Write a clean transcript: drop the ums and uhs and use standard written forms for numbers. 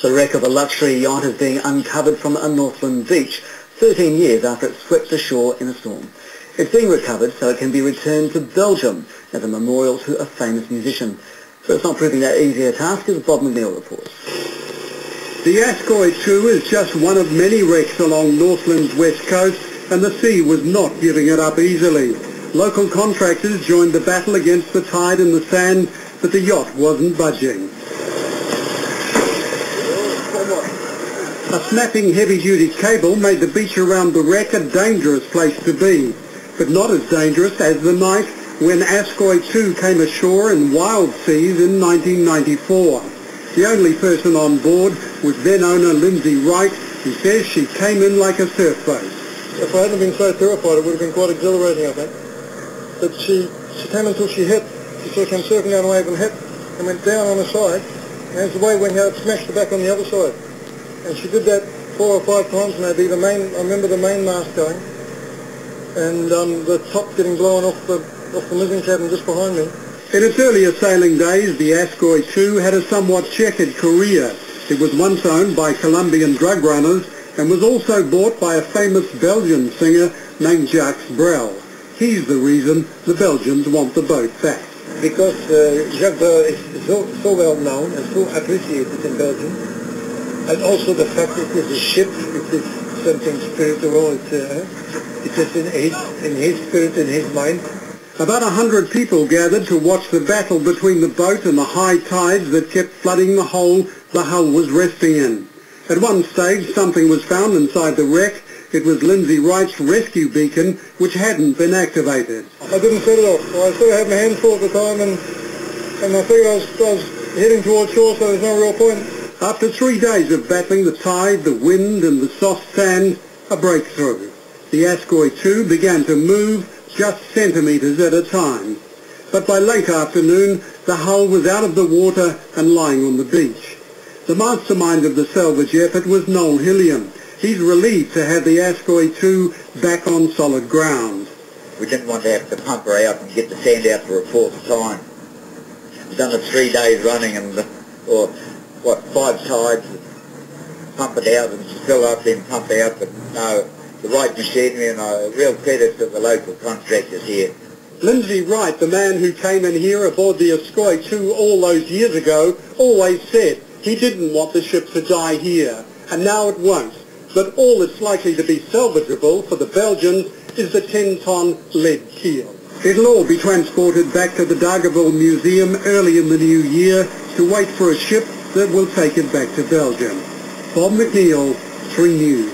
The wreck of a luxury yacht is being uncovered from a Northland beach 13 years after it swept ashore in a storm. It's being recovered so it can be returned to Belgium as a memorial to a famous musician. So it's not proving that easy a task, as Bob McNeill reports. The Ascoy 2 is just one of many wrecks along Northland's west coast, and the sea was not giving it up easily. Local contractors joined the battle against the tide and the sand, but the yacht wasn't budging. A snapping heavy-duty cable made the beach around the wreck a dangerous place to be, but not as dangerous as the night when Ascoy 2 came ashore in wild seas in 1994. The only person on board was then-owner Lindsay Wright, who says she came in like a surf boat. If I hadn't been so terrified, it would have been quite exhilarating, I think. But she came until she hit. She sort of came surfing down a wave and hit, and went down on her side. And as the wave went out, it smashed her back on the other side. And she did that 4 or 5 times maybe. I remember the main mast going, and the top getting blown off the mizzen cabin just behind me. In its earlier sailing days, the Ascoy 2 had a somewhat checkered career. It was once owned by Colombian drug runners and was also bought by a famous Belgian singer named Jacques Brel. He's the reason the Belgians want the boat back. Because Jacques Brel is so well known and so appreciated in Belgium. And also the fact that it is a ship, it is something spiritual, it is in his spirit, in his mind. About 100 people gathered to watch the battle between the boat and the high tides that kept flooding the hole the hull was resting in. At one stage, something was found inside the wreck. It was Lindsay Wright's rescue beacon, which hadn't been activated. I didn't set it off. I sort of had my hands full at the time, and I figured I was heading towards shore, so there's no real point. After 3 days of battling the tide, the wind and the soft sand, a breakthrough. The Ascoy 2 began to move just centimetres at a time. But by late afternoon, the hull was out of the water and lying on the beach. The mastermind of the salvage effort was Noel Hilliam. He's relieved to have the Ascoy 2 back on solid ground. We didn't want to have to pump her out and get the sand out for a 4th time. We've done it 3 days running and, 5 tides, pump it out and fill up, then pump out, but no, the right machinery, and a real credit to the local contractors here. Lindsay Wright, the man who came in here aboard the Ascoy 2 all those years ago, always said he didn't want the ship to die here, and now it won't. But all that's likely to be salvageable for the Belgians is the 10-ton lead keel. It'll all be transported back to the Dargaville Museum early in the new year to wait for a ship that will take it back to Belgium. Bob McNeill, 3 News.